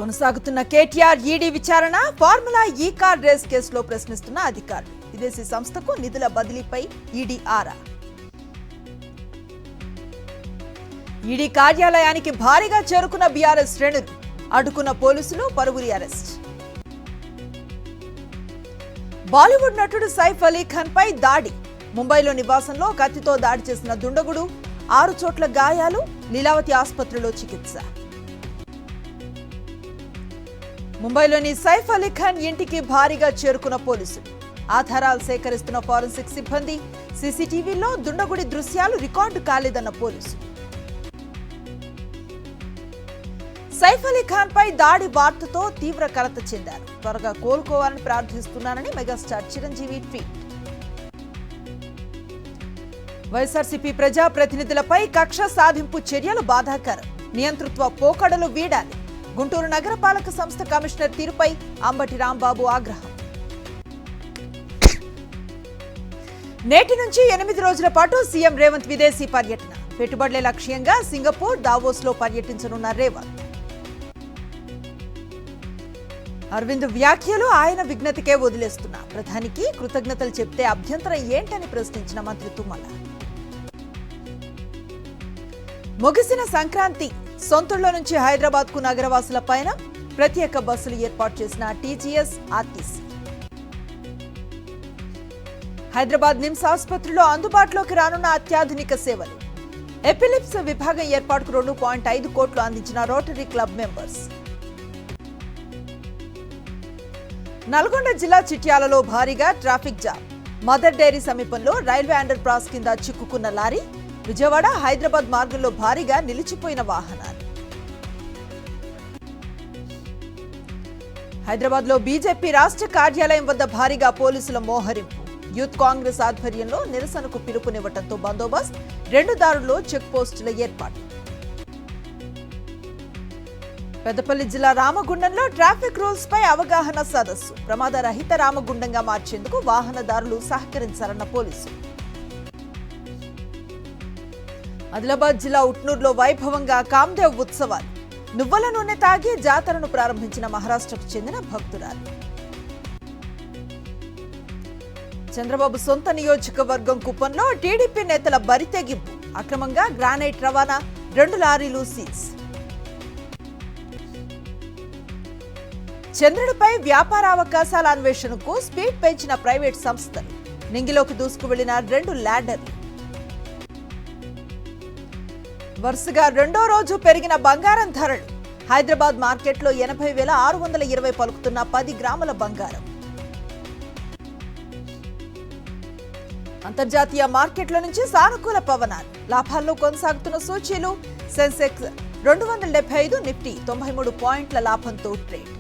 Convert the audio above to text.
కొనసాగుతున్న కేటీఆర్ ఈడీ విచారణ ఫార్ములా ఈ కార్ రేస్ కేసులో ప్రశ్నిస్తున్న అధికారులు విదేశీ సంస్థకు నిధుల బదిలీపై ఈడీ ఆరా ఈడీ కార్యాలయానికి భారీగా చేరుకున్న బీఆర్ఎస్ శ్రేణులు అడ్డుకున్న పోలీసులు పలువురి అరెస్ట్ బాలీవుడ్ నటుడు సైఫ్ అలీ ఖాన్ పై దాడి ముంబైలో నివాసంలో కత్తితో దాడి చేసిన దుండగుడు 6 చోట్ల గాయాలు లీలావతి ఆసుపత్రిలో చికిత్స ముంబైలోని సైఫ్ అలీ ఖాన్ ఇంటికి భారీగా చేరుకున్న పోలీసులు ఆధారాలు సేకరిస్తున్న ఫోరెన్సిక్ సిబ్బంది సీసీటీవీలో దుండగుడి దృశ్యాలు రికార్డు కాలేదన్న పోలీసులు సైఫ్ అలీ ఖాన్ పై దాడి వార్తతో తీవ్ర కలత చెందారు త్వరగా కోలుకోవాలని ప్రార్థిస్తున్నానని మెగాస్టార్ చిరంజీవి ట్వీట్ వైఎస్ఆర్సీపీ ప్రజా ప్రతినిధులపై కక్ష సాధింపు చర్యలు బాధాకరం నియంతృత్వ పోకడలు వీడాలి గుంటూరు నగరపాలక సంస్థ కమిషనర్ తీరుపై అంబటి రాంబాబు ఆగ్రహం నేటి నుంచి 8 రోజుల పాటు సీఎం రేవంత్ విదేశీ పర్యటన పెట్టుబడులే లక్ష్యంగా సింగపూర్ దావోస్లో పర్యటించనున్న రేవంత్ అరవింద్ వ్యాఖ్యలు ఆయన విజ్ఞతకే వదిలేస్తున్న ప్రధానికి కృతజ్ఞతలు చెప్తే అభ్యంతరం ఏంటని ప్రశ్నించిన మంత్రి తుమ్మల ముగిసిన సంక్రాంతి సొంతూళ్ల నుంచి హైదరాబాద్ కు నగరవాసుల పైన ప్రత్యేక బస్సులు ఏర్పాటు చేసిన టీజీఎస్ ఆర్టీసీ హైదరాబాద్ నిమ్స్ ఆసుపత్రిలో అందుబాటులోకి రానున్న అత్యాధునిక సేవలు ఎపిలిప్స్ విభాగం ఏర్పాటుకు 2.5 కోట్లు అందించిన రోటరీ క్లబ్ మెంబర్స్ నల్గొండ జిల్లా చిట్యాలలో భారీగా ట్రాఫిక్ జామ్ మదర్ డైరీ సమీపంలో రైల్వే అండర్ పాస్ కింద చిక్కుకున్న లారీ విజయవాడ హైదరాబాద్ మార్గంలో భారీగా నిలిచిపోయిన వాహనాలు హైదరాబాద్ లో బీజేపీ రాష్ట్ర కార్యాలయం వద్ద భారీగా పోలీసుల మోహరింపు యూత్ కాంగ్రెస్ ఆధ్వర్యంలో నిరసనకు పిలుపునివ్వడంతో బందోబస్తు 2 దారుల్లో చెక్ పోస్టుల ఏర్పాటు పెద్దపల్లి జిల్లా రామగుండంలో ట్రాఫిక్ రూల్స్ పై అవగాహన సదస్సు ప్రమాద రహిత రామగుండంగా మార్చేందుకు వాహనదారులు సహకరించాలన్న పోలీసులు ఆదిలాబాద్ జిల్లా ఉట్నూరులో వైభవంగా కామ్దేవ్ ఉత్సవాలు నువ్వుల నూనె తాగి జాతరను ప్రారంభించిన మహారాష్ట్రకు చెందిన భక్తురాలు చంద్రబాబు సొంత నియోజకవర్గం కుప్పంలో టీడీపీ నేతల బరితెగింపు అక్రమంగా గ్రానైట్ రవాణా 2 లారీలు సీజ్ చంద్రుడిపై వ్యాపార అవకాశాల అన్వేషణకు స్పీడ్ పెంచిన ప్రైవేట్ సంస్థలు నింగిలోకి దూసుకు వెళ్లిన 2 ల్యాండర్లు వరుసగా 2వ రోజు పెరిగిన బంగారం ధరలు హైదరాబాద్ మార్కెట్లో 80,620 పలుకుతున్న 10 గ్రాముల బంగారం అంతర్జాతీయ మార్కెట్ల నుంచి సానుకూల పవనాలు లాభాల్లో కొనసాగుతున్న సూచీలు సెన్సెక్స్ 275 నిఫ్టీ 93 పాయింట్ల లాభంతో ట్రేడ్